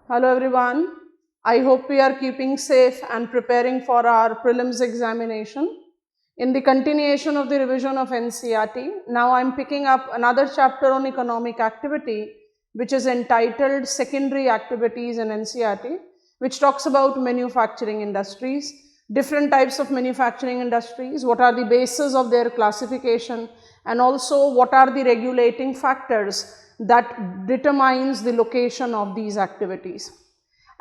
Hello everyone. I hope we are keeping safe and preparing for our prelims examination. In the continuation of the revision of NCERT, now I am picking up another chapter on economic activity, which is entitled Secondary Activities in NCERT, which talks about manufacturing industries, different types of manufacturing industries, what are the bases of their classification, and also what are the regulating factors that determines the location of these activities.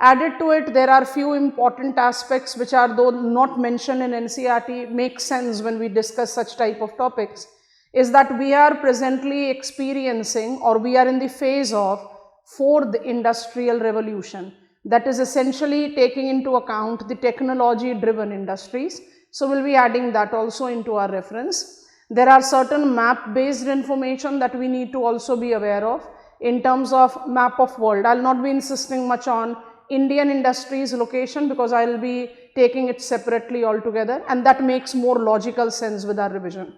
Added to it, there are few important aspects which are though not mentioned in NCERT, make sense when we discuss such type of topics, is that we are presently experiencing or we are in the phase of fourth industrial revolution, that is essentially taking into account the technology driven industries. So we will be adding that also into our reference. There are certain map based information that we need to also be aware of in terms of map of world. I will not be insisting much on Indian industries location because I will be taking it separately altogether, and that makes more logical sense with our revision.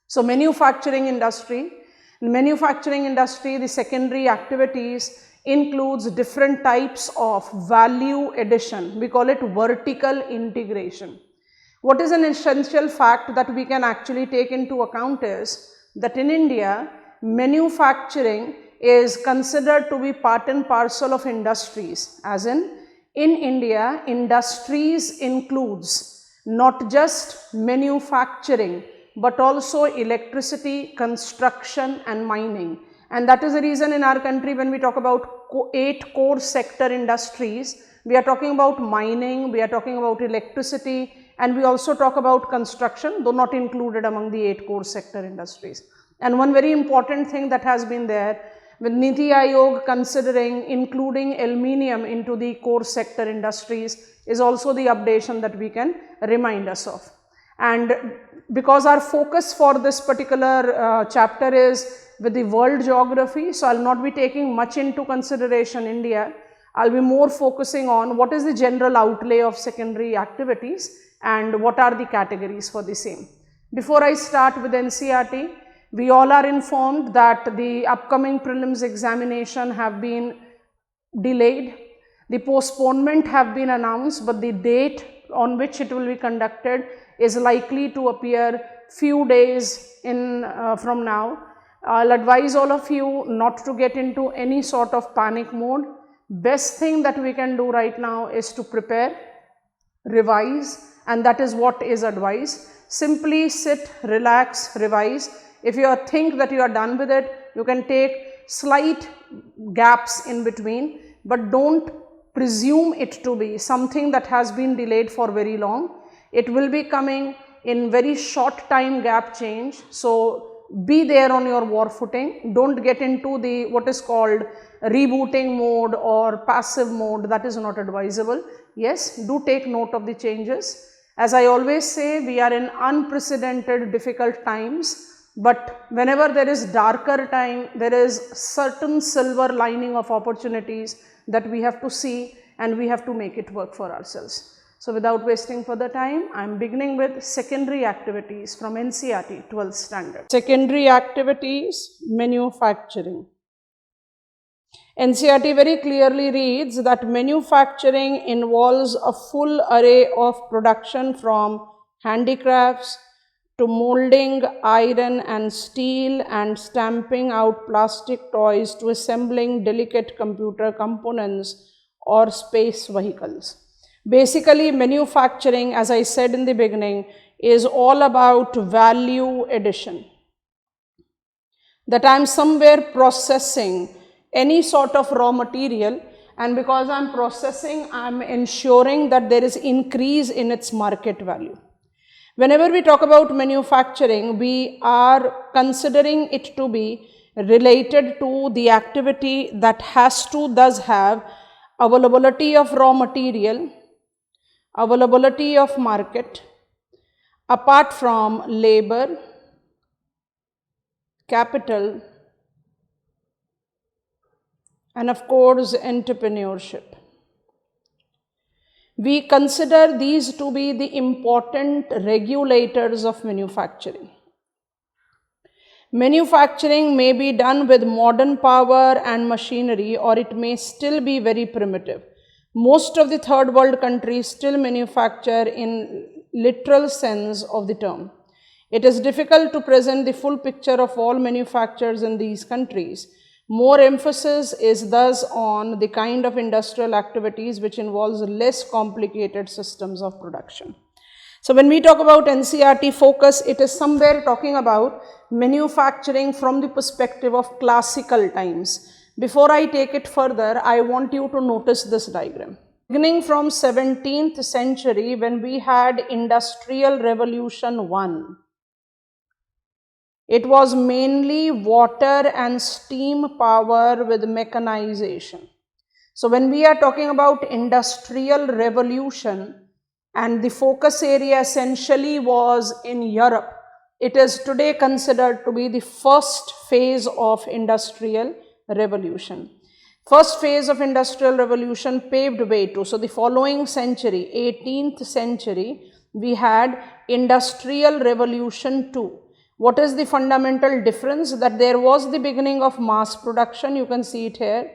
So manufacturing industry, the secondary activities includes different types of value addition. We call it vertical integration. What is an essential fact that we can actually take into account is that in India, manufacturing is considered to be part and parcel of industries, as in India, industries includes not just manufacturing, but also electricity, construction and mining. And that is the reason in our country when we talk about 8 core sector industries, we are talking about mining, we are talking about electricity, and we also talk about construction, though not included among the 8 core sector industries. And one very important thing that has been there, with Niti Aayog considering including aluminium into the core sector industries, is also the updation that we can remind us of. And because our focus for this particular chapter is with the world geography, so I will not be taking much into consideration India. I will be more focusing on what is the general outlay of secondary activities and what are the categories for the same. Before I start with NCERT, we all are informed that the upcoming prelims examination have been delayed. The postponement have been announced, but the date on which it will be conducted is likely to appear few days from now. I'll advise all of you not to get into any sort of panic mode. Best thing that we can do right now is to prepare, revise, and that is what is advised. Simply sit, relax, revise. If you think that you are done with it, you can take slight gaps in between, but don't presume it to be something that has been delayed for very long. It will be coming in very short time gap change. So be there on your war footing. Don't get into the what is called rebooting mode or passive mode. That is not advisable. Yes, do take note of the changes. As I always say, we are in unprecedented difficult times, but whenever there is darker time, there is certain silver lining of opportunities that we have to see and we have to make it work for ourselves. So without wasting further time, I am beginning with secondary activities from NCERT 12th standard. Secondary activities, manufacturing. NCERT very clearly reads that manufacturing involves a full array of production from handicrafts to molding iron and steel and stamping out plastic toys to assembling delicate computer components or space vehicles. Basically, manufacturing, as I said in the beginning, is all about value addition. That I am somewhere processing any sort of raw material, and because I am processing, I am ensuring that there is increase in its market value. Whenever we talk about manufacturing, we are considering it to be related to the activity that does have availability of raw material, availability of market, apart from labor, capital, and of course entrepreneurship. We consider these to be the important regulators of manufacturing. Manufacturing may be done with modern power and machinery, or it may still be very primitive. Most of the third world countries still manufacture in literal sense of the term. It is difficult to present the full picture of all manufacturers in these countries. More emphasis is thus on the kind of industrial activities which involves less complicated systems of production. So when we talk about NCERT focus, it is somewhere talking about manufacturing from the perspective of classical times. Before I take it further, I want you to notice this diagram. Beginning from 17th century, when we had Industrial Revolution 1, it was mainly water and steam power with mechanization. So when we are talking about Industrial Revolution, and the focus area essentially was in Europe, it is today considered to be the first phase of Industrial Revolution. First phase of Industrial Revolution paved way to, so the following century, 18th century, we had Industrial Revolution 2. What is the fundamental difference? That there was the beginning of mass production, you can see it here,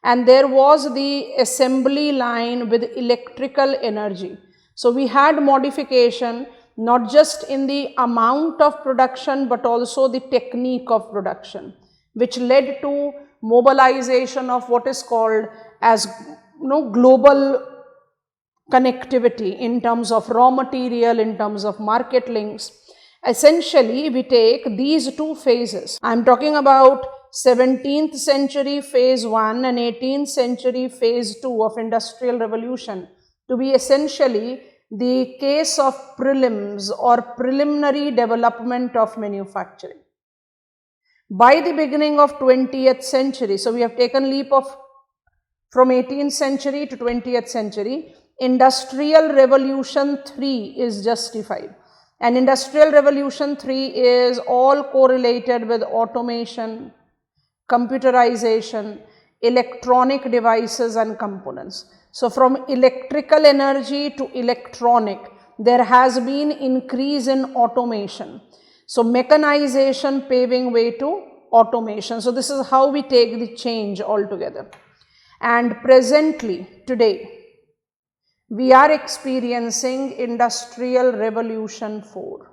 and there was the assembly line with electrical energy. So we had modification not just in the amount of production but also the technique of production, which led to mobilization of what is called as global connectivity in terms of raw material, in terms of market links. Essentially, we take these two phases. I am talking about 17th century phase 1 and 18th century phase 2 of Industrial Revolution to be essentially the case of prelims or preliminary development of manufacturing. By the beginning of 20th century, so we have taken leap of from 18th century to 20th century, Industrial Revolution 3 is justified. And Industrial Revolution 3 is all correlated with automation, computerization, electronic devices and components. So from electrical energy to electronic, there has been increase in automation. So mechanization paving way to automation. So this is how we take the change altogether. And presently, today, we are experiencing Industrial Revolution 4.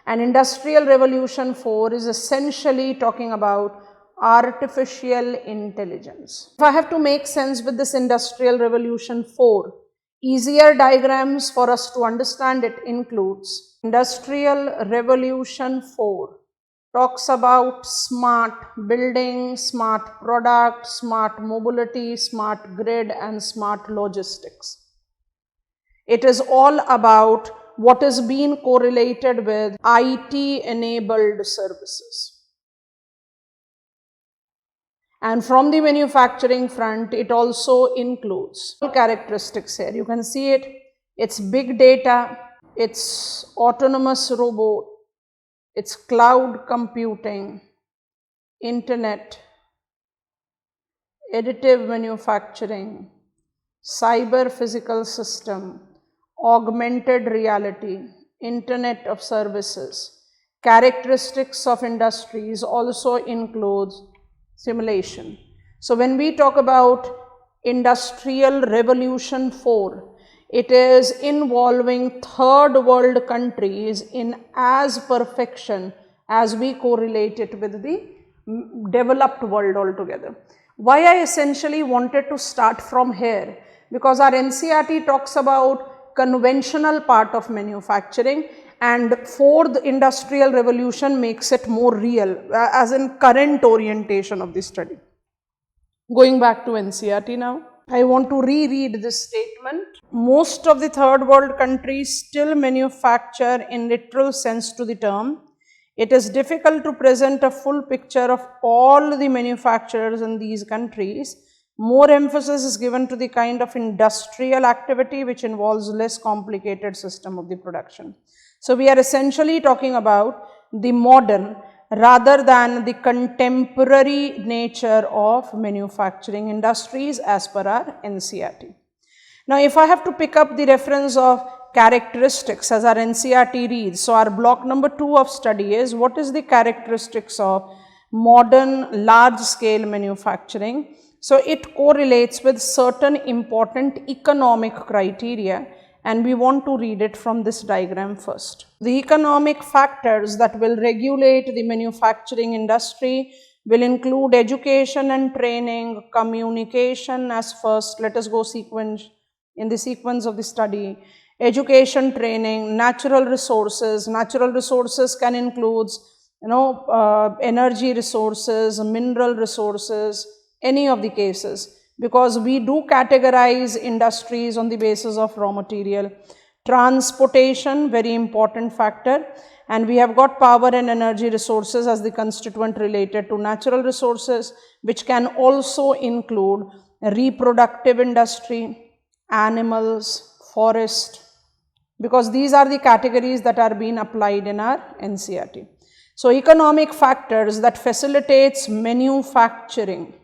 And Industrial Revolution 4 is essentially talking about artificial intelligence. If I have to make sense with this Industrial Revolution 4, easier diagrams for us to understand it includes Industrial Revolution 4 talks about smart building, smart product, smart mobility, smart grid and smart logistics. It is all about what is being correlated with IT enabled services. And from the manufacturing front, it also includes characteristics here. You can see it. It's big data, it's autonomous robot, it's cloud computing, internet, additive manufacturing, cyber physical system, augmented reality, internet of services. Characteristics of industries also includes simulation. So when we talk about Industrial Revolution 4, it is involving third world countries in as perfection as we correlate it with the developed world altogether. Why I essentially wanted to start from here? Because our NCERT talks about conventional part of manufacturing, and fourth Industrial Revolution makes it more real, as in current orientation of the study. Going back to NCERT now, I want to reread this statement. Most of the third world countries still manufacture in literal sense to the term. It is difficult to present a full picture of all the manufacturers in these countries. More emphasis is given to the kind of industrial activity which involves less complicated system of the production. So we are essentially talking about the modern rather than the contemporary nature of manufacturing industries as per our NCERT. Now if I have to pick up the reference of characteristics as our NCERT reads. So, our block number 2 of study is what is the characteristics of modern large scale manufacturing. So, it correlates with certain important economic criteria, and we want to read it from this diagram first. The economic factors that will regulate the manufacturing industry will include education and training, communication as first. Let us go in the sequence of the study. Education, training, natural resources. Natural resources can include energy resources, mineral resources, any of the cases, because we do categorize industries on the basis of raw material. Transportation, very important factor, and we have got power and energy resources as the constituent related to natural resources, which can also include reproductive industry, animals, forest, because these are the categories that are being applied in our NCERT. So, economic factors that facilitates manufacturing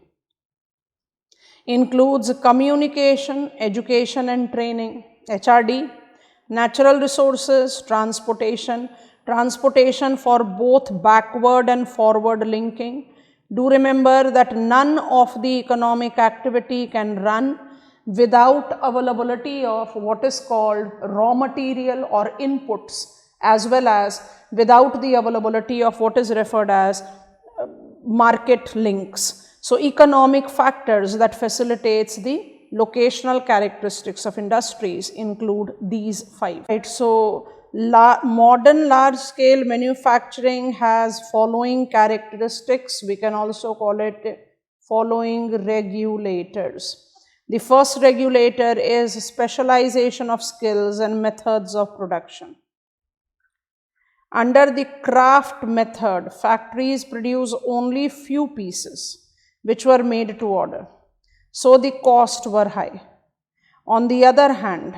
includes communication, education and training, HRD, natural resources, transportation for both backward and forward linking. Do remember that none of the economic activity can run without availability of what is called raw material or inputs, as well as without the availability of what is referred as market links. So, economic factors that facilitates the locational characteristics of industries include these 5. Right. So, modern large scale manufacturing has following characteristics. We can also call it following regulators. The first regulator is specialization of skills and methods of production. Under the craft method, factories produce only few pieces which were made to order, so the costs were high. On the other hand,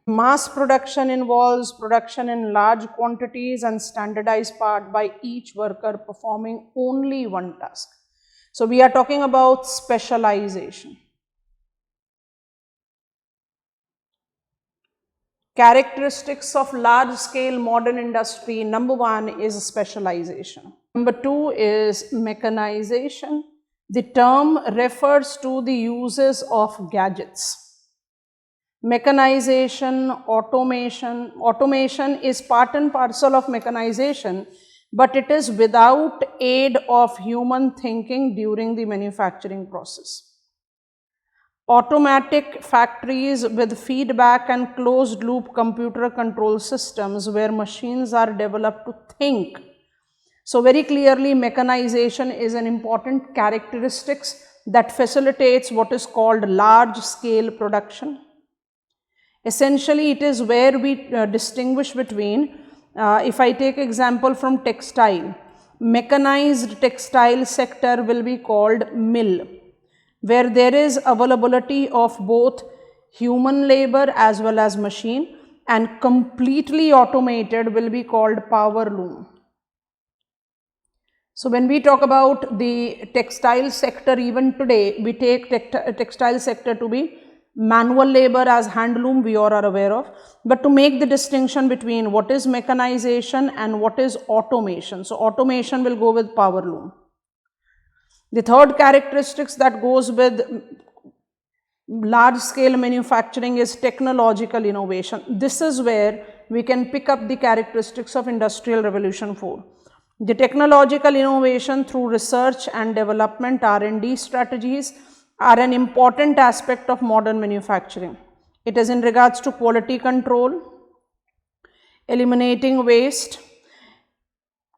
mass production involves production in large quantities and standardized part by each worker performing only one task. So, we are talking about specialization. Characteristics of large scale modern industry, number 1 is specialization. Number 2 is mechanization. The term refers to the uses of gadgets. Mechanization, automation is part and parcel of mechanization, but it is without aid of human thinking during the manufacturing process. Automatic factories with feedback and closed loop computer control systems where machines are developed to think. So, very clearly mechanization is an important characteristics that facilitates what is called large scale production. Essentially, it is where we distinguish between, if I take example from textile, mechanized textile sector will be called mill, where there is availability of both human labor as well as machine, and completely automated will be called power loom. So, when we talk about the textile sector, even today we take textile sector to be manual labor as handloom, we all are aware of, but to make the distinction between what is mechanization and what is automation. So, automation will go with power loom. The third characteristics that goes with large scale manufacturing is technological innovation. This is where we can pick up the characteristics of Industrial Revolution 4. The technological innovation through research and development R&D strategies are an important aspect of modern manufacturing. It is in regards to quality control, eliminating waste,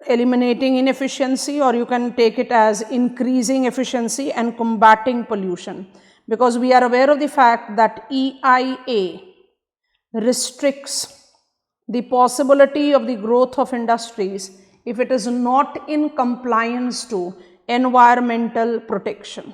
eliminating inefficiency, or you can take it as increasing efficiency and combating pollution, because we are aware of the fact that EIA restricts the possibility of the growth of industries if it is not in compliance to environmental protection.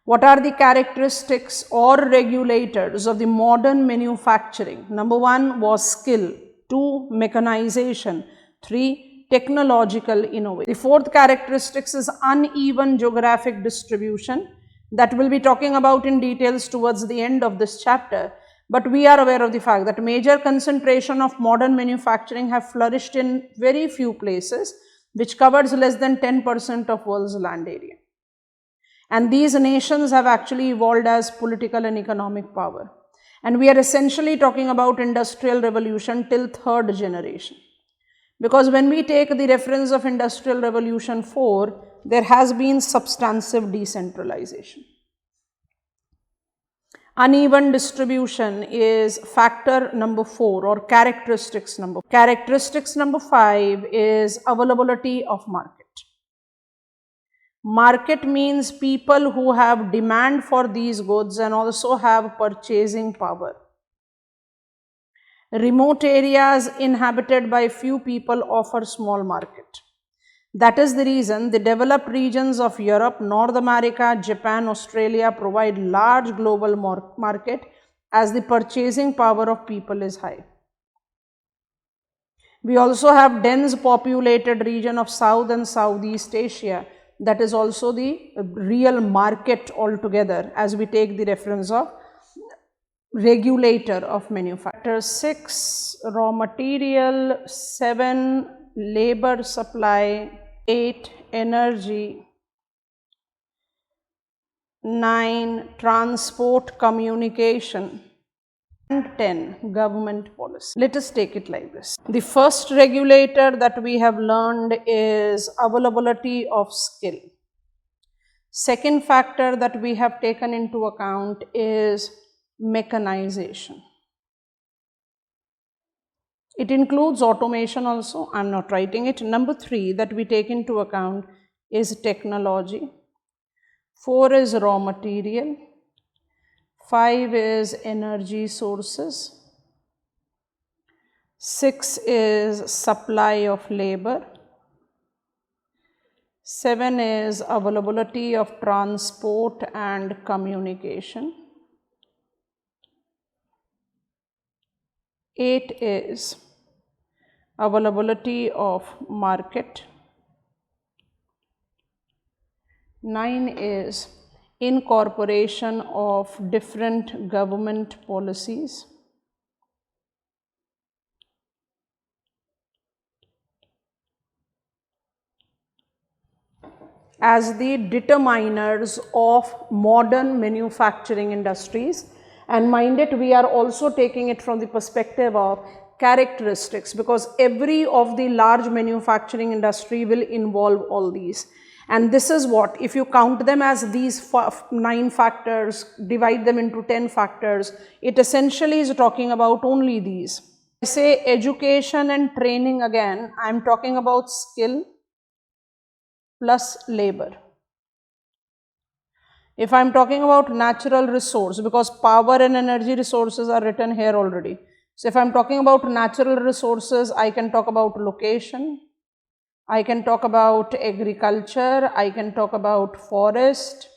What are the characteristics or regulators of the modern manufacturing? Number 1 was skill, 2 mechanization, 3 technological innovation. The fourth characteristics is uneven geographic distribution, that will be talking about in details towards the end of this chapter. But we are aware of the fact that major concentration of modern manufacturing have flourished in very few places, which covers less than 10% of world's land area. And these nations have actually evolved as political and economic power. And we are essentially talking about industrial revolution till third generation. Because when we take the reference of Industrial Revolution 4, there has been substantive decentralization. Uneven distribution is factor number 4 or characteristics number 4. Characteristics number 5 is availability of market. Market means people who have demand for these goods and also have purchasing power. Remote areas inhabited by few people offer small market. That is the reason the developed regions of Europe, North America, Japan, Australia provide large global market as the purchasing power of people is high. We also have dense populated region of South and Southeast Asia. That is also the real market altogether as we take the reference of regulator of manufacture. 6 raw material, 7 labor supply, 8 energy, 9 transport communication, and 10 government policy. Let us take it like this. The first regulator that we have learned is availability of skill. Second factor that we have taken into account is mechanization. It includes automation also. I am not writing it. Number 3 that we take into account is technology. 4 is raw material. 5 is energy sources. 6 is supply of labor. 7 is availability of transport and communication. 8 is availability of market. 9 is incorporation of different government policies. As the determiners of modern manufacturing industries. And mind it, we are also taking it from the perspective of characteristics, because every of the large manufacturing industry will involve all these. And this is what, if you count them as these 9 factors, divide them into 10 factors, it essentially is talking about only these. I say education and training again, I am talking about skill plus labor. If I am talking about natural resource, because power and energy resources are written here already. So if I am talking about natural resources, I can talk about location, I can talk about agriculture, I can talk about forest,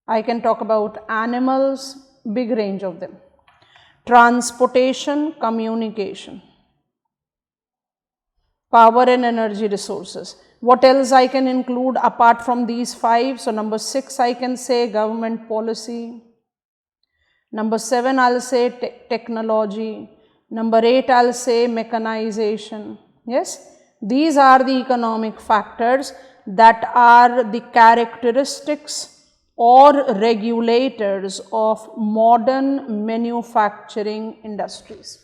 I can talk about animals, big range of them. Transportation, communication, power and energy resources. What else I can include apart from these 5? So number 6 I can say government policy. Number 7 I'll say technology. Number 8 I'll say mechanization. Yes, these are the economic factors that are the characteristics or regulators of modern manufacturing industries.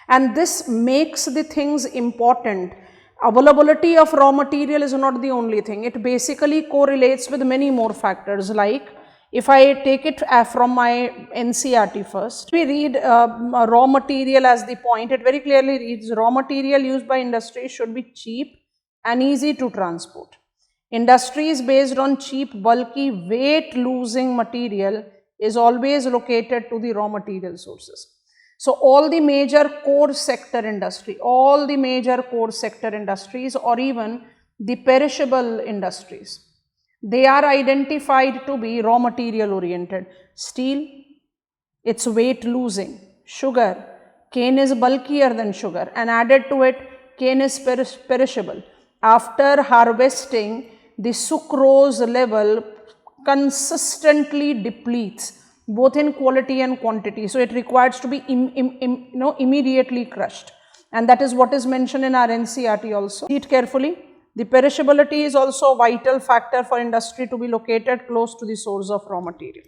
And this makes the things important. Availability of raw material is not the only thing. It basically correlates with many more factors, like if I take it from my NCERT first, we read raw material as the point. It very clearly reads raw material used by industry should be cheap and easy to transport. Industries based on cheap, bulky, weight losing material is always located to the raw material sources. So all the major core sector industry, all the major core sector industries or even the perishable industries, they are identified to be raw material oriented. Steel, it's weight losing. Sugar, cane is bulkier than sugar, and added to it, cane is perishable. After harvesting, the sucrose level consistently depletes. both in quality and quantity. So it requires to be immediately crushed, and that is what is mentioned in our NCERT also. Read carefully. The perishability is also a vital factor for industry to be located close to the source of raw material.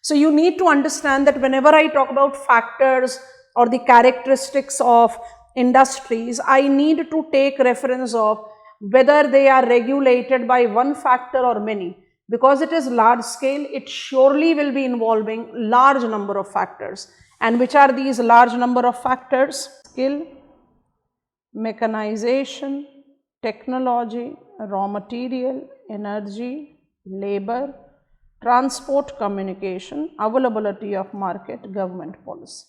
So you need to understand that whenever I talk about factors or the characteristics of industries, I need to take reference of whether they are regulated by one factor or many. Because it is large scale, it surely will be involving large number of factors. And which are these large number of factors? Skill, mechanization, technology, raw material, energy, labor, transport, communication, availability of market, government policy.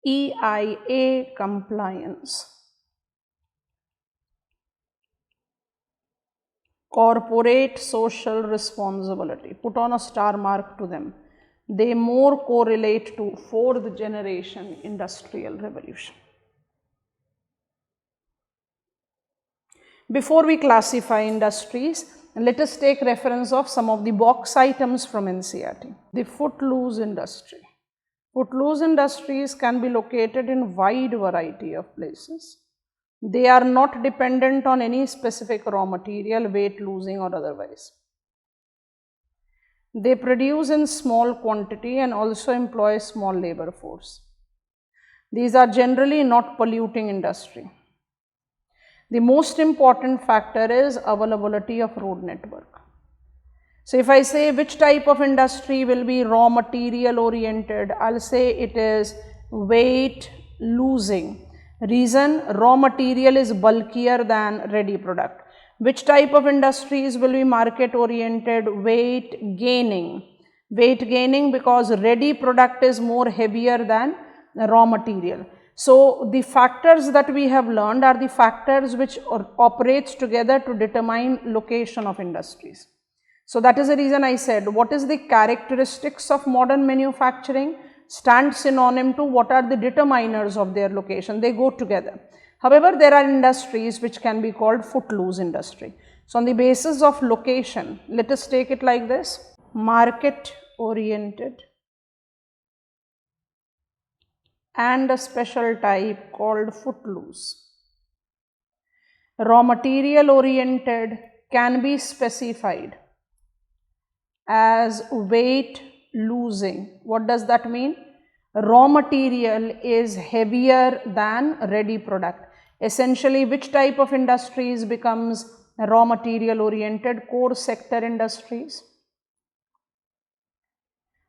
EIA compliance. Corporate social responsibility. Put on a star mark to them. They more correlate to fourth generation industrial revolution. Before we classify industries, let us take reference of some of the box items from NCERT. The footloose industry. Footloose industries can be located in wide variety of places. They are not dependent on any specific raw material, weight losing or otherwise. They produce in small quantity and also employ small labor force. These are generally not polluting industry. The most important factor is availability of road network. So if I say which type of industry will be raw material oriented, I'll say it is weight losing. Reason, raw material is bulkier than ready product. Which type of industries will be market oriented? Weight gaining. Weight gaining because ready product is more heavier than raw material. So the factors that we have learned are the factors which operates together to determine location of industries. So that is the reason I said, what is the characteristics of modern manufacturing stands synonym to what are the determiners of their location. They go together. However, there are industries which can be called footloose industry. So on the basis of location, let us take it like this: market oriented and a special type called footloose. Raw material oriented can be specified as weight losing. What does that mean? Raw material is heavier than ready product. Essentially, which type of industries becomes raw material oriented? Core sector industries,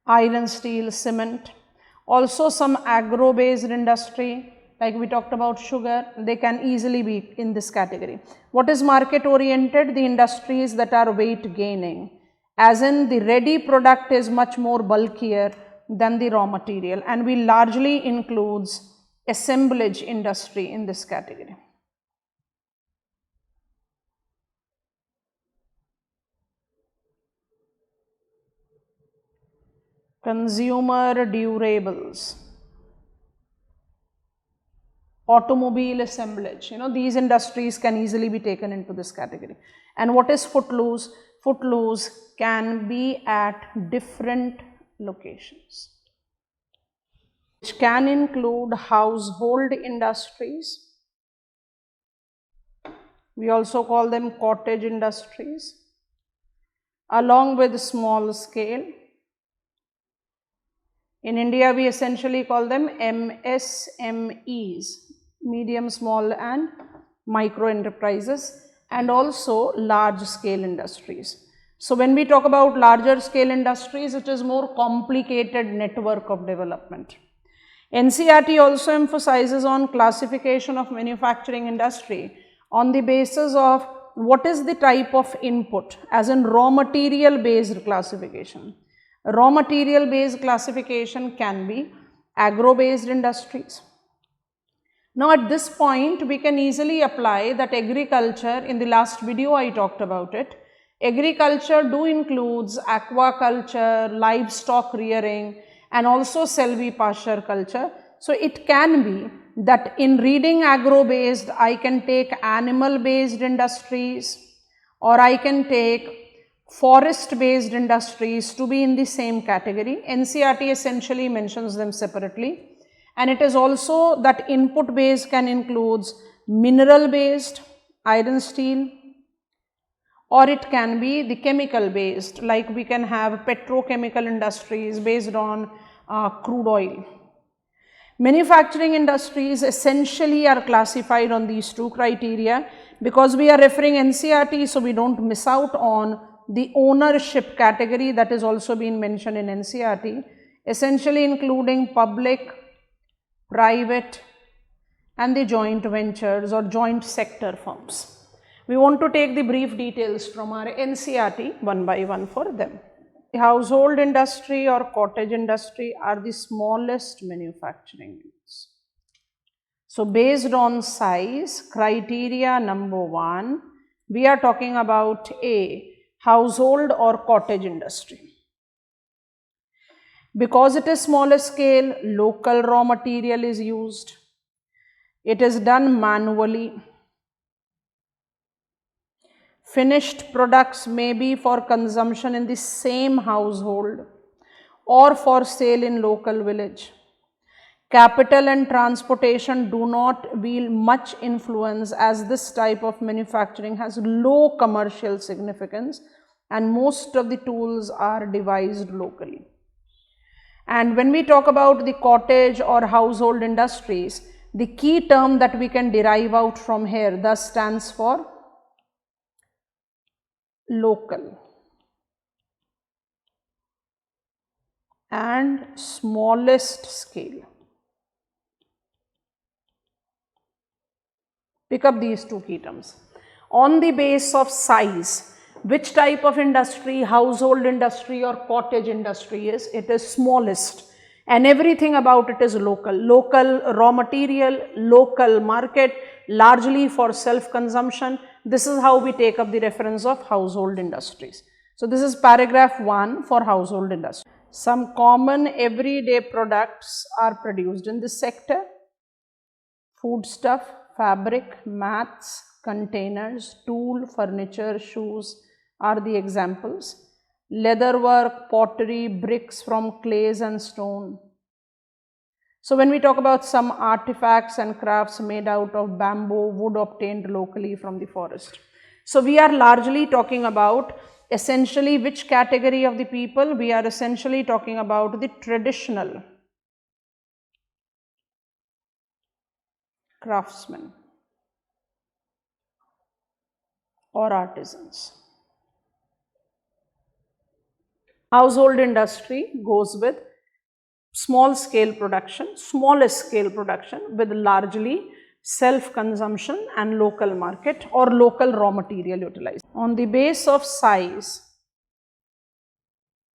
iron, steel, cement. Also some agro based industry, like we talked about sugar, they can easily be in this category. What is market oriented? The industries that are weight gaining, as in the ready product is much more bulkier than the raw material, and we largely includes assemblage industry in this category. Consumer durables, automobile assemblage, these industries can easily be taken into this category. And what is footloose? Footloose can be at different locations, which can include household industries. We also call them cottage industries, along with small scale. In India, we essentially call them MSMEs, medium, small and micro enterprises, and also large scale industries. So when we talk about larger scale industries, it is more complicated network of development. NCERT also emphasizes on classification of manufacturing industry on the basis of what is the type of input, as in raw material based classification. Raw material based classification can be agro based industries. Now at this point, we can easily apply that agriculture. In the last video I talked about it. Agriculture includes aquaculture, livestock rearing and also silvipasture culture. So it can be that in reading agro based, I can take animal based industries, or I can take forest based industries to be in the same category. NCERT essentially mentions them separately, and it is also that input base can include mineral based, iron, steel, or it can be the chemical based, like we can have petrochemical industries based on crude oil. Manufacturing industries essentially are classified on these two criteria because we are referring NCERT, so we don't miss out on the ownership category that is also being mentioned in NCERT, essentially including public, private and the joint ventures or joint sector firms. We want to take the brief details from our NCERT one by one for them. The household industry or cottage industry are the smallest manufacturing units. So, based on size, criteria number 1, we are talking about a household or cottage industry. Because it is smaller scale, local raw material is used. It is done manually. Finished products may be for consumption in the same household or for sale in local village. Capital and transportation do not wield much influence as this type of manufacturing has low commercial significance and most of the tools are devised locally. And when we talk about the cottage or household industries, the key term that we can derive out from here thus stands for local and smallest scale. Pick up these two key terms. On the base of size, which type of industry, household industry or cottage industry is? It is smallest, and everything about it is local. Local raw material, local market, largely for self-consumption. This is how we take up the reference of household industries. So, this is paragraph 1 for household industry. Some common everyday products are produced in this sector: foodstuff, fabric, mats, containers, tool, furniture, shoes are the examples. Leatherwork, pottery, bricks from clays and stone. So, when we talk about some artifacts and crafts made out of bamboo, wood obtained locally from the forest. So, we are largely talking about essentially which category of the people? We are essentially talking about the traditional craftsmen or artisans. Household industry goes with small scale production, smallest scale production with largely self-consumption and local market or local raw material utilized. On the base of size,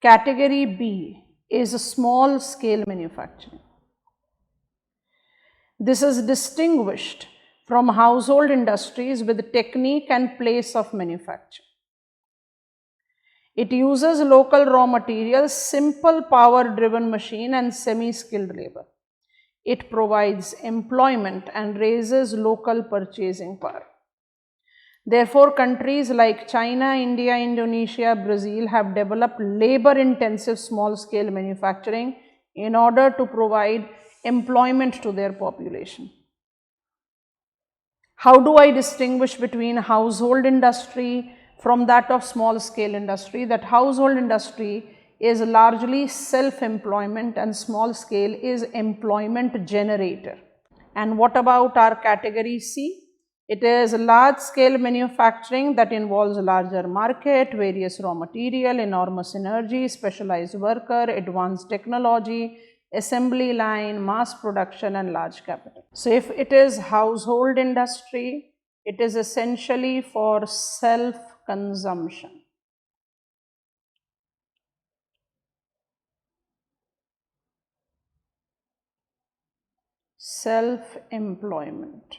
category B is a small scale manufacturing. This is distinguished from household industries with technique and place of manufacture. It uses local raw materials, simple power driven machine and semi-skilled labor. It provides employment and raises local purchasing power. Therefore, countries like China, India, Indonesia, Brazil have developed labor intensive small scale manufacturing in order to provide employment to their population. How do I distinguish between household industry from that of small scale industry? That household industry is largely self-employment and small scale is employment generator. And what about our category C? It is large scale manufacturing that involves larger market, various raw material, enormous energy, specialized worker, advanced technology, assembly line, mass production and large capital. So, if it is household industry, it is essentially for self-consumption. Self-employment,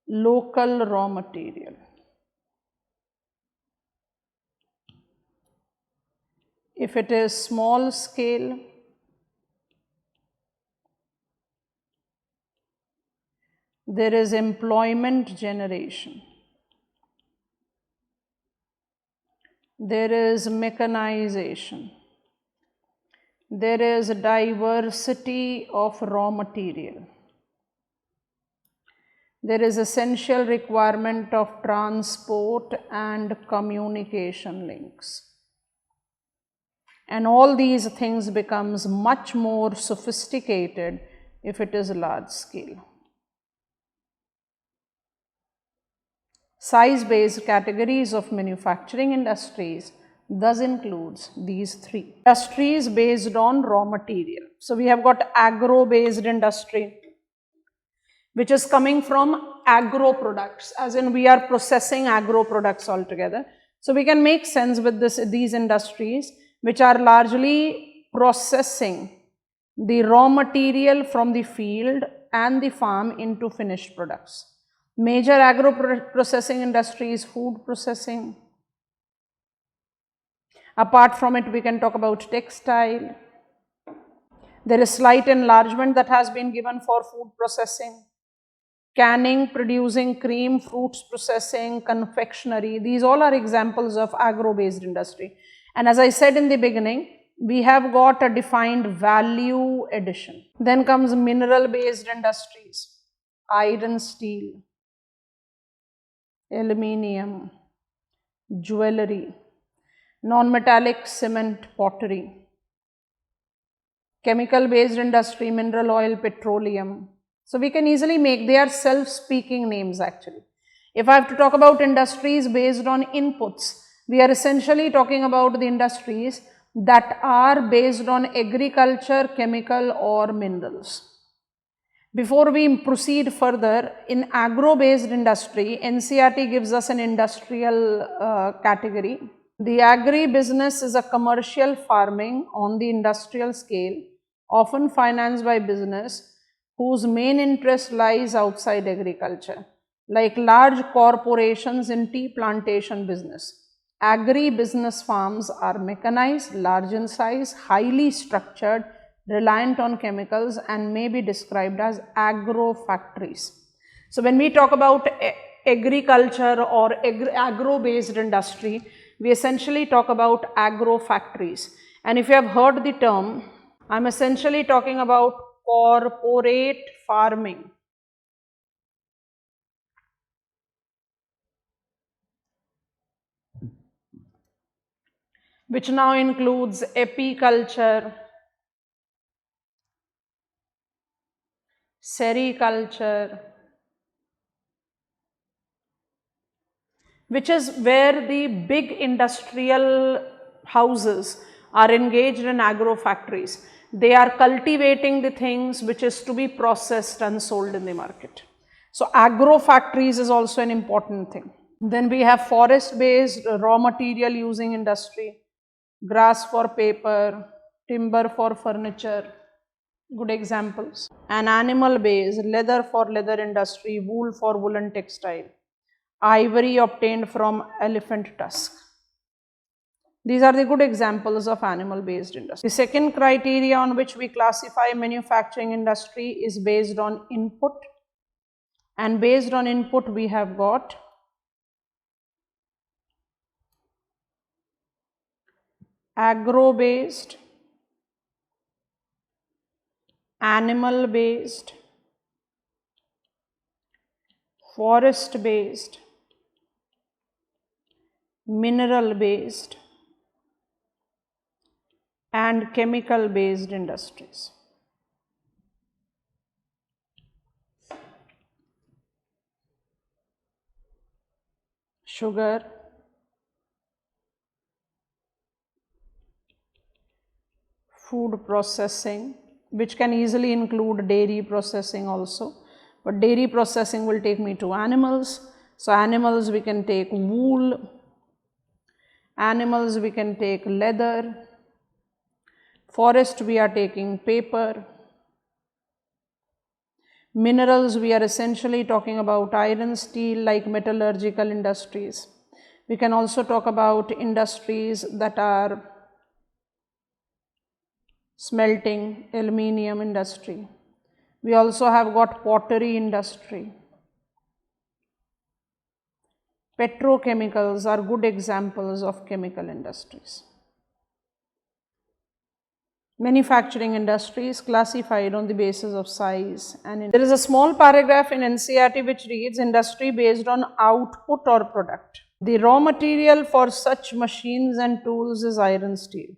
local raw material. If it is small scale, there is employment generation. there is mechanization, there is diversity of raw material, there is essential requirement of transport and communication links. And all these things becomes much more sophisticated if it is large scale. Size-based categories of manufacturing industries thus includes these three. Industries based on raw material. So we have got agro-based industry, which is coming from agro products, as in we are processing agro products altogether. So we can make sense with these industries which are largely processing the raw material from the field and the farm into finished products. Major agro processing industries, food processing. Apart from it, we can talk about textile. There is slight enlargement that has been given for food processing. Canning, producing cream, fruits processing, confectionery. These all are examples of agro-based industry. And as I said in the beginning, we have got a defined value addition. Then comes mineral-based industries, iron, steel, aluminium, jewelry, non-metallic cement, pottery, chemical-based industry, mineral oil, petroleum. So we can easily make, they are self-speaking names actually. If I have to talk about industries based on inputs, we are essentially talking about the industries that are based on agriculture, chemical or minerals. Before we proceed further, in agro-based industry, NCERT gives us an industrial category. The agri-business is a commercial farming on the industrial scale, often financed by business whose main interest lies outside agriculture, like large corporations in tea plantation business. Agri-business farms are mechanized, large in size, highly structured, reliant on chemicals and may be described as agro-factories. So when we talk about agriculture or agro-based industry, we essentially talk about agro-factories. And if you have heard the term, I am essentially talking about corporate farming. Which now includes apiculture, sericulture, which is where the big industrial houses are engaged in agro factories. They are cultivating the things which is to be processed and sold in the market. So agro factories is also an important thing. Then we have forest based raw material using industry, grass for paper, timber for furniture, good examples. And animal based, leather for leather industry, wool for woolen textile, ivory obtained from elephant tusk. These are the good examples of animal based industry. The second criteria on which we classify manufacturing industry is based on input, and based on input we have got agro based, animal based, forest based, mineral based and chemical based industries. Sugar, food processing, which can easily include dairy processing also, but dairy processing will take me to animals. So animals we can take wool, animals we can take leather, forest we are taking paper, minerals we are essentially talking about iron, steel, like metallurgical industries. We can also talk about industries that are smelting, aluminium industry. We also have got pottery industry, Petrochemicals are good examples of chemical industries. Manufacturing industries classified on the basis of size, and there is a small paragraph in NCERT which reads industry based on output or product. The raw material for such machines and tools is iron steel.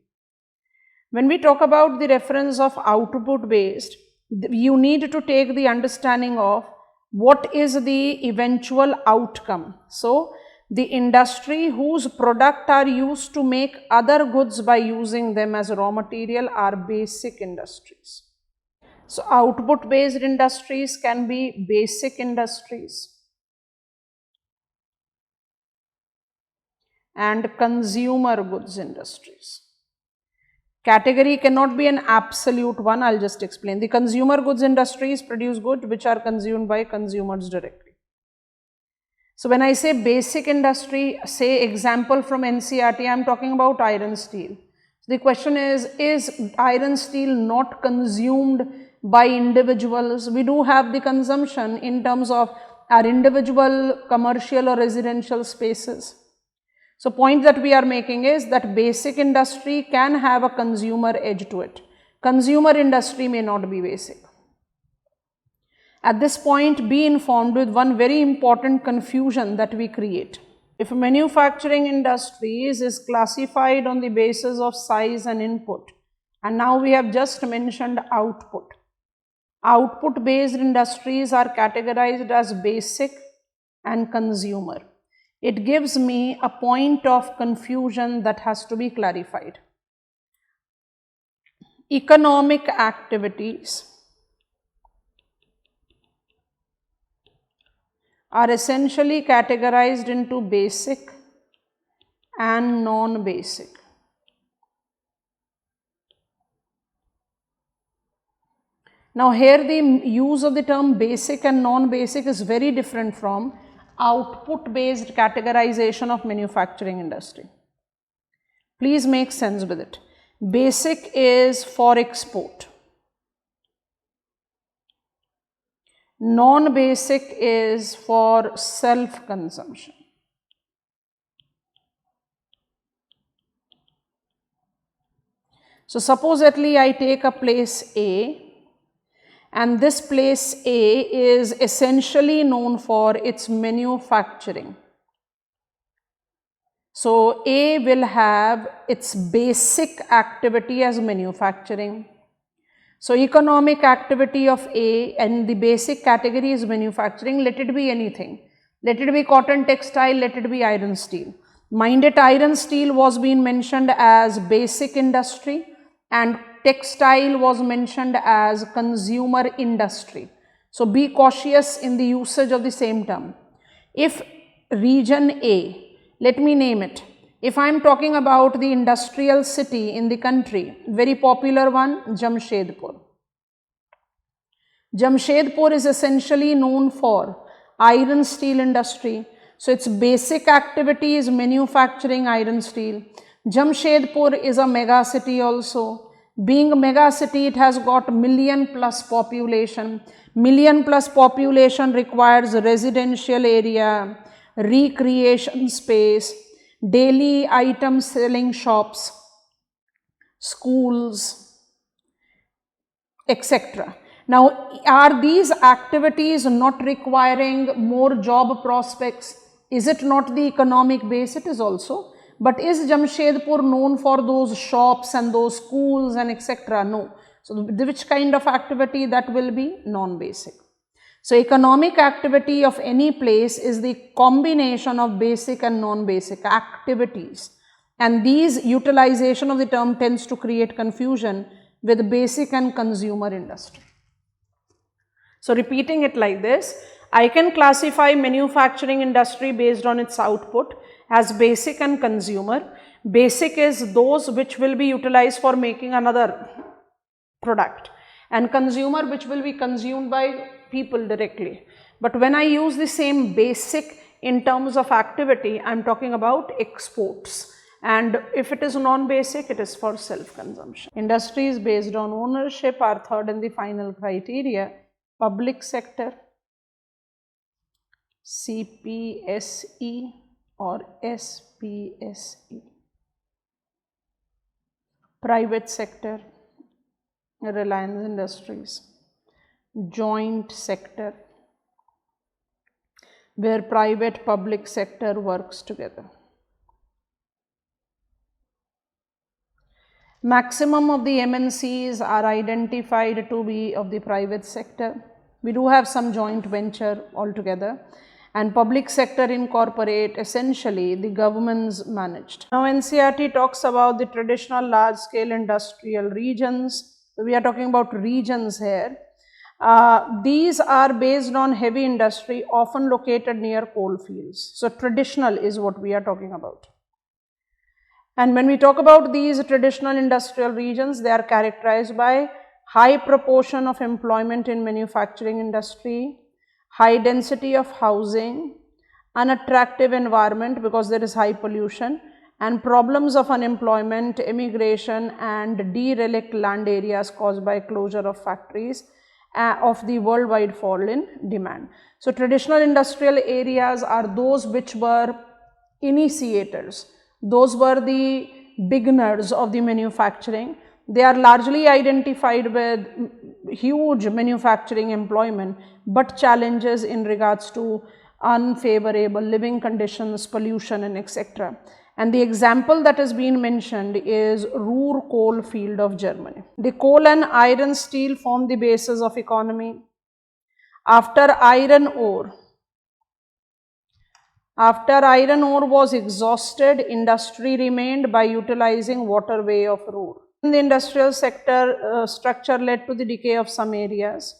When we talk about the reference of output based, you need to take the understanding of what is the eventual outcome. So, the industry whose product are used to make other goods by using them as raw material are basic industries. So, output based industries can be basic industries and consumer goods industries. Category cannot be an absolute one, I will just explain. The consumer goods industries produce goods which are consumed by consumers directly. So, when I say basic industry, say example from NCERT, I am talking about iron steel. The question is iron steel not consumed by individuals? We do have the consumption in terms of our individual commercial or residential spaces. So, point that we are making is that basic industry can have a consumer edge to it. Consumer industry may not be basic. At this point, be informed with one very important confusion that we create. If manufacturing industries is classified on the basis of size and input, and now we have just mentioned output. Output based industries are categorized as basic and consumer. It gives me a point of confusion that has to be clarified. Economic activities are essentially categorized into basic and non-basic. Now, here the use of the term basic and non-basic is very different from output based categorization of manufacturing industry. Please make sense with it. Basic is for export. Non-basic is for self-consumption. So, supposedly I take a place A, and this place A is essentially known for its manufacturing. So, A will have its basic activity as manufacturing. So, economic activity of A and the basic category is manufacturing, let it be anything. Let it be cotton textile, let it be iron steel. Mind it, iron steel was being mentioned as basic industry and textile was mentioned as consumer industry. So, be cautious in the usage of the same term. If region A, let me name it. If I am talking about the industrial city in the country, very popular one, Jamshedpur. Jamshedpur is essentially known for iron steel industry. So, its basic activity is manufacturing iron steel. Jamshedpur is a mega city also. Being a mega city, it has got million plus population. Million plus population requires residential area, recreation space, daily item selling shops, schools, etc. Now, are these activities not requiring more job prospects? Is it not the economic base? It is also. But is Jamshedpur known for those shops and those schools and etc.? No. So, which kind of activity that will be? Non-basic. So, economic activity of any place is the combination of basic and non-basic activities, and these utilization of the term tends to create confusion with basic and consumer industry. So, repeating it like this, I can classify manufacturing industry based on its output as basic and consumer. Basic is those which will be utilized for making another product, and consumer which will be consumed by people directly. But when I use the same basic in terms of activity, I am talking about exports, and if it is non-basic, it is for self-consumption. Industries based on ownership are third and the final criteria. Public sector, CPSE, or SPSE. Private sector, Reliance Industries. Joint sector, where private public sector works together. Maximum of the MNCs are identified to be of the private sector. We do have some joint venture altogether, and public sector incorporate essentially the governments managed. Now NCERT talks about the traditional large scale industrial regions. So we are talking about regions here. These are based on heavy industry, often located near coal fields. So traditional is what we are talking about. And when we talk about these traditional industrial regions, they are characterized by high proportion of employment in manufacturing industry, high density of housing, unattractive environment because there is high pollution, and problems of unemployment, immigration, and derelict land areas caused by closure of factories of the worldwide fall in demand. So traditional industrial areas are those which were initiators. Those were the beginners of the manufacturing. They are largely identified with huge manufacturing employment, but challenges in regards to unfavorable living conditions, pollution, and etc. And the example that has been mentioned is Ruhr coal field of Germany. The coal and iron steel form the basis of economy. After iron ore was exhausted, industry remained by utilizing waterway of Ruhr. In the industrial sector, structure led to the decay of some areas,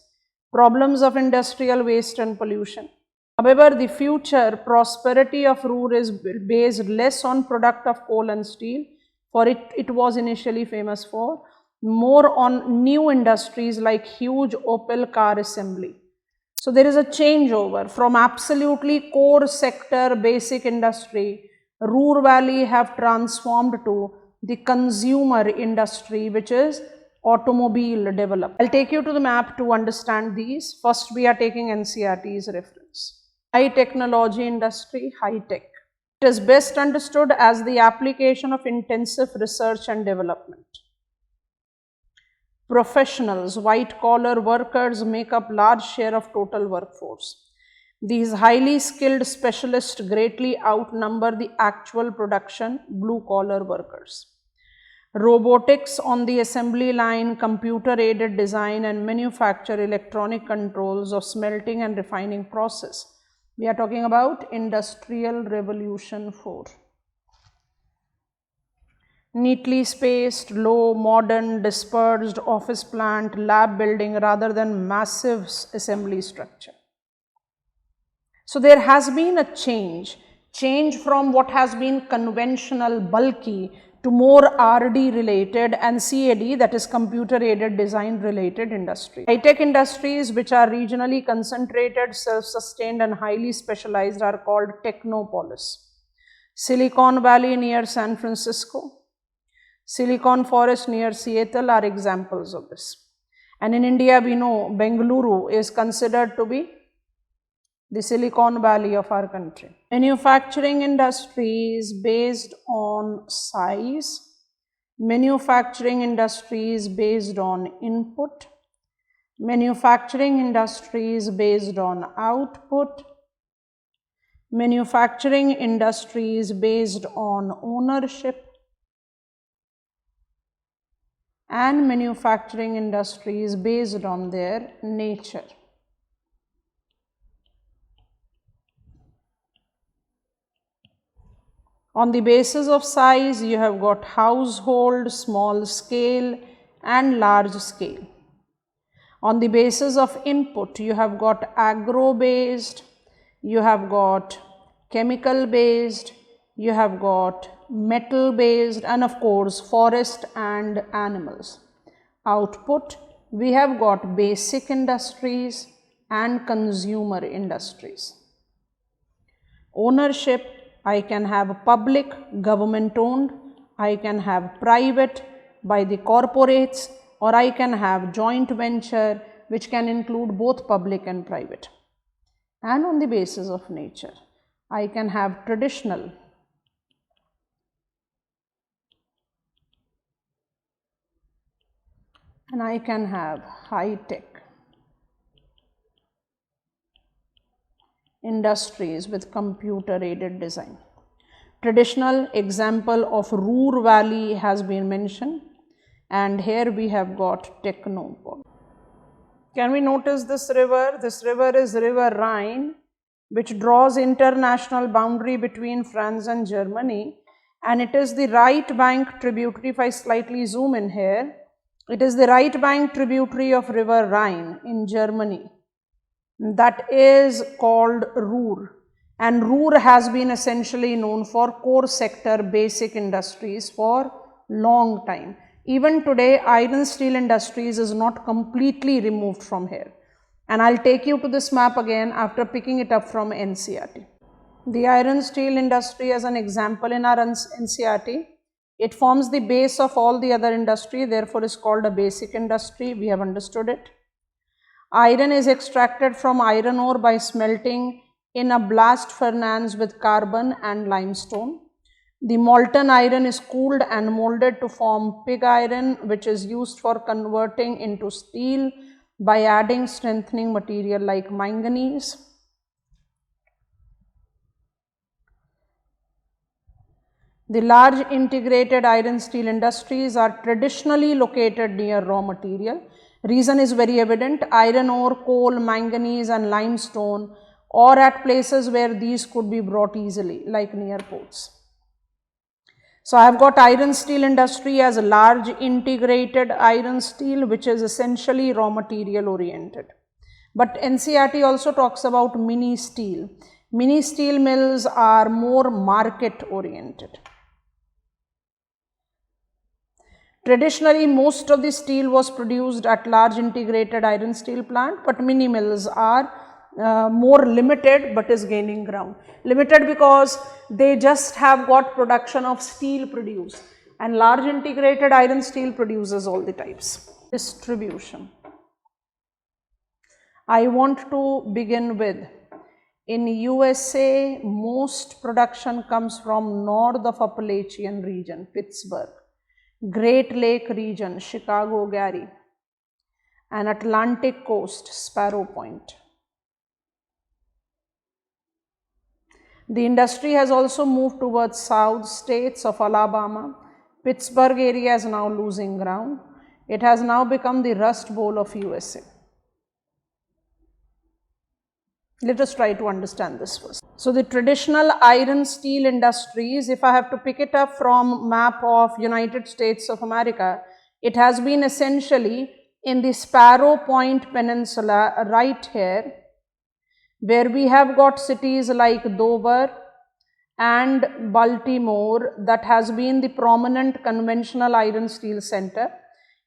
problems of industrial waste and pollution. However, the future prosperity of Ruhr is based less on product of coal and steel, for it was initially famous for, more on new industries like huge Opel car assembly. So there is a changeover from absolutely core sector basic industry. Ruhr Valley have transformed to the consumer industry, which is automobile development. I'll take you to the map to understand these. First, we are taking NCERT's reference. High technology industry, high tech. It is best understood as the application of intensive research and development. Professionals, white collar workers make up large share of total workforce. These highly skilled specialists greatly outnumber the actual production blue collar workers. Robotics on the assembly line, computer aided design and manufacture electronic controls of smelting and refining process. We are talking about Industrial Revolution 4. Neatly spaced, low, modern, dispersed office plant, lab building rather than massive assembly structure. So there has been a change from what has been conventional, bulky to more RD related and CAD, that is computer aided design related industry. High-tech industries which are regionally concentrated, self-sustained and highly specialized are called technopolis. Silicon Valley near San Francisco, Silicon Forest near Seattle are examples of this. And in India, we know Bengaluru is considered to be the Silicon Valley of our country. Manufacturing industries based on size, manufacturing industries based on input, manufacturing industries based on output, manufacturing industries based on ownership, and manufacturing industries based on their nature. On the basis of size, you have got household, small scale and large scale. On the basis of input, you have got agro based, you have got chemical based, you have got metal based and of course forest and animals. Output, we have got basic industries and consumer industries. Ownership, I can have public, government owned, I can have private by the corporates, or I can have joint venture which can include both public and private. And on the basis of nature, I can have traditional, and I can have high-tech industries with computer-aided design. Traditional example of Ruhr Valley has been mentioned, and here we have got technopole. Can we notice this river? This river is River Rhine, which draws international boundary between France and Germany, and it is the right bank tributary. If I slightly zoom in here, it is the right bank tributary of River Rhine in Germany. That is called Ruhr, and Ruhr has been essentially known for core sector basic industries for long time. Even today, iron steel industries is not completely removed from here, and I'll take you to this map again after picking it up from NCERT. The iron steel industry as an example in our NCERT, it forms the base of all the other industry, therefore is called a basic industry. We have understood it. Iron is extracted from iron ore by smelting in a blast furnace with carbon and limestone. The molten iron is cooled and molded to form pig iron, which is used for converting into steel by adding strengthening material like manganese. The large integrated iron steel industries are traditionally located near raw material. Reason is very evident: iron ore, coal, manganese and limestone, or at places where these could be brought easily, like near ports. So I have got iron steel industry as a large integrated iron steel, which is essentially raw material oriented. But NCERT also talks about mini steel. Mini steel mills are more market oriented. Traditionally, most of the steel was produced at large integrated iron steel plant, but mini mills are more limited but is gaining ground. Limited because they just have got production of steel produced, and large integrated iron steel produces all the types. Distribution. I want to begin with, in USA, most production comes from north of Appalachian region, Pittsburgh, Great Lake region, Chicago, Gary, and Atlantic coast, Sparrow Point. The industry has also moved towards south states of Alabama. Pittsburgh area is now losing ground. It has now become the Rust Bowl of USA. Let us try to understand this first. So the traditional iron steel industries, if I have to pick it up from map of United States of America, it has been essentially in the Sparrow Point Peninsula right here, where we have got cities like Dover and Baltimore that has been the prominent conventional iron steel center.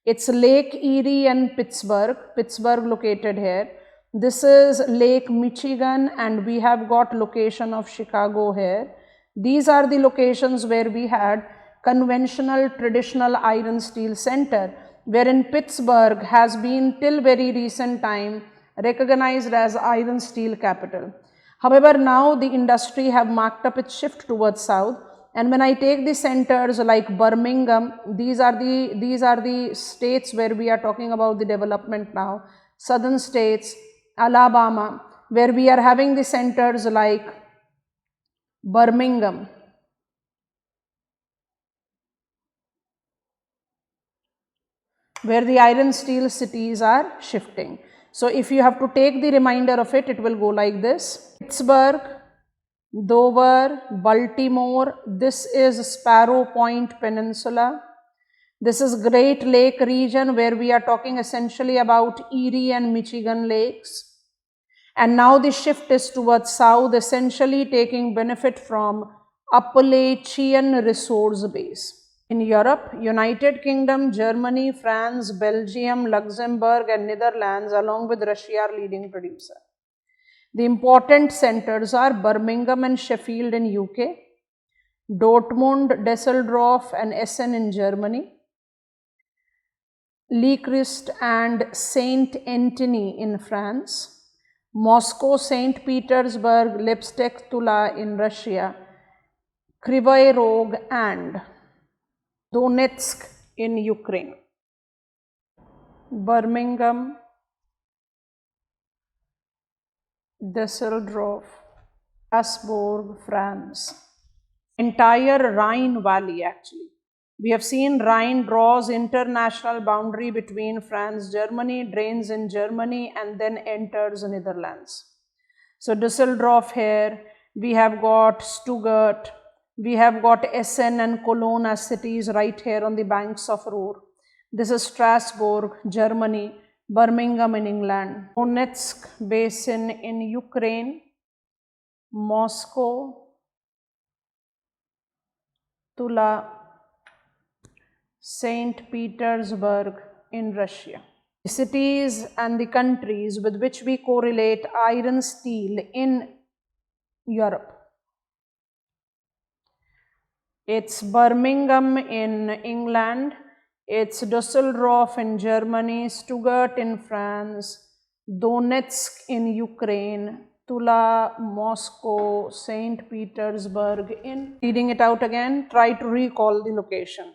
It's Lake Erie and Pittsburgh located here. This is Lake Michigan, and we have got location of Chicago here. These are the locations where we had conventional traditional iron steel center, wherein Pittsburgh has been till very recent time recognized as iron steel capital. However, now the industry have marked up its shift towards south, and when I take the centers like Birmingham, these are the states where we are talking about the development now, southern states, Alabama, where we are having the centers like Birmingham, where the iron steel cities are shifting. So if you have to take the remainder of it, it will go like this: Pittsburgh, Dover, Baltimore, this is Sparrow Point Peninsula, this is Great Lake region where we are talking essentially about Erie and Michigan lakes. And now the shift is towards south, essentially taking benefit from Appalachian resource base. In Europe, United Kingdom, Germany, France, Belgium, Luxembourg and Netherlands along with Russia are leading producer. The important centers are Birmingham and Sheffield in UK, Dortmund, Düsseldorf and Essen in Germany, Lecrest and Saint Antony in France, Moscow, St. Petersburg, Lipetsk, Tula in Russia, Kryvyi Rog and Donetsk in Ukraine, Birmingham, Düsseldorf, Strasbourg, France. Entire Rhine Valley actually. We have seen Rhine draws international boundary between France, Germany, drains in Germany and then enters Netherlands. So Düsseldorf here, we have got Stuttgart, we have got Essen and Cologne as cities right here on the banks of Ruhr. This is Strasbourg, Germany, Birmingham in England, Donetsk basin in Ukraine, Moscow, Tula, St. Petersburg in Russia. The cities and the countries with which we correlate iron steel in Europe. It's Birmingham in England, it's Düsseldorf in Germany, Stuttgart in France, Donetsk in Ukraine, Tula, Moscow, St. Petersburg in. Reading it out again, try to recall the location.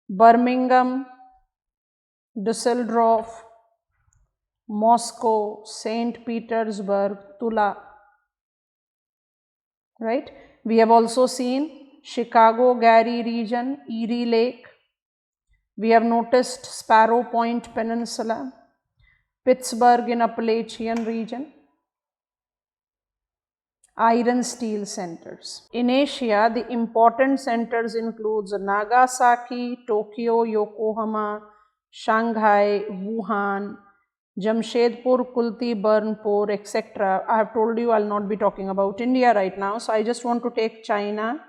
Birmingham, Düsseldorf, Moscow, St. Petersburg, Tula. Right? We have also seen Chicago, Gary region, Erie Lake. We have noticed Sparrow Point Peninsula, Pittsburgh in Appalachian region. Iron steel centers. In Asia, the important centers includes Nagasaki, Tokyo, Yokohama, Shanghai, Wuhan, Jamshedpur, Kulti, Burnpur, etc. I have told you I will not be talking about India right now, so I just want to take China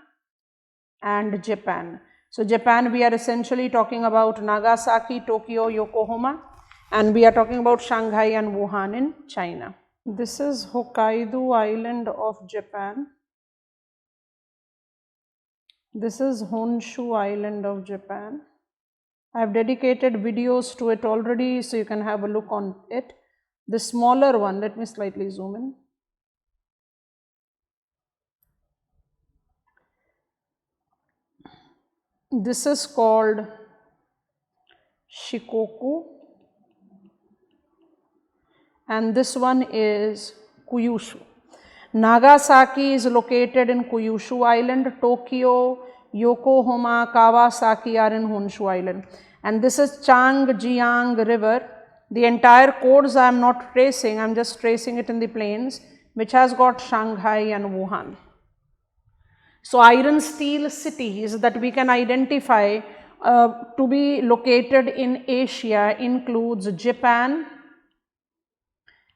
and Japan. So Japan, we are essentially talking about Nagasaki, Tokyo, Yokohama, and we are talking about Shanghai and Wuhan in China. This is Hokkaido Island of Japan. This is Honshu Island of Japan. I have dedicated videos to it already, so you can have a look on it. The smaller one, let me slightly zoom in. This is called Shikoku, and this one is Kyushu. Nagasaki is located in Kyushu Island, Tokyo, Yokohama, Kawasaki are in Honshu Island. And this is Changjiang River. The entire codes I am not tracing, I am just tracing it in the plains, which has got Shanghai and Wuhan. So iron steel cities that we can identify to be located in Asia includes Japan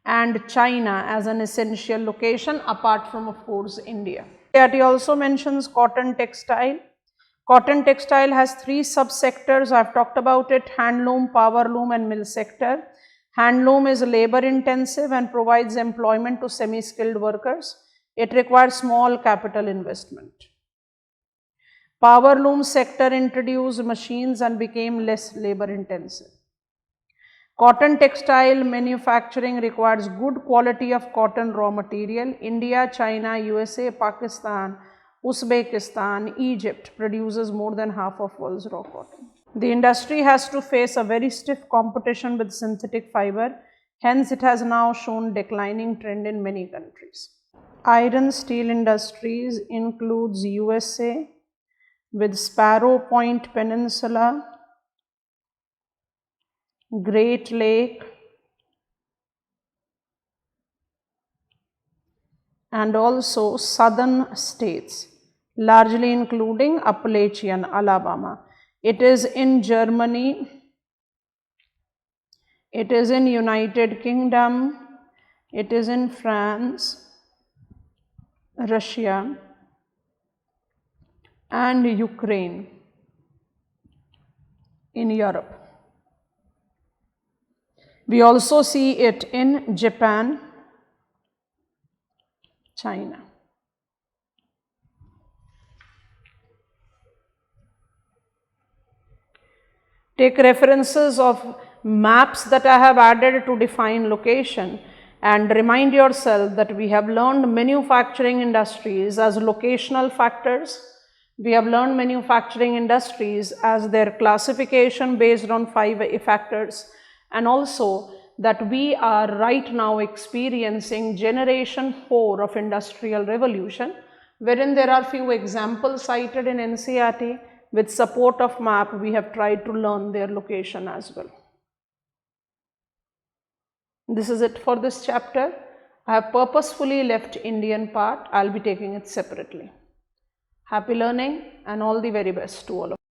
and China as an essential location, apart from of course India. It also mentions cotton textile. Cotton textile has three subsectors. I have talked about it: handloom, powerloom and mill sector. Handloom is labor intensive and provides employment to semi-skilled workers. It requires small capital investment. Powerloom sector introduced machines and became less labor intensive. Cotton textile manufacturing requires good quality of cotton raw material. India, China, USA, Pakistan, Uzbekistan, Egypt produces more than half of world's raw cotton. The industry has to face a very stiff competition with synthetic fiber. Hence, it has now shown declining trend in many countries. Iron steel industries includes USA with Sparrow Point Peninsula, Great Lake, and also southern states, largely including Appalachian, Alabama. It is in Germany, it is in United Kingdom, it is in France, Russia, and Ukraine in Europe. We also see it in Japan, China. Take references of maps that I have added to define location, and remind yourself that we have learned manufacturing industries as locational factors. We have learned manufacturing industries as their classification based on 5 factors, and also that we are right now experiencing generation 4 of industrial revolution, wherein there are few examples cited in NCERT. With support of map, we have tried to learn their location as well. This is it for this chapter. I have purposefully left Indian part. I will be taking it separately. Happy learning and all the very best to all of you.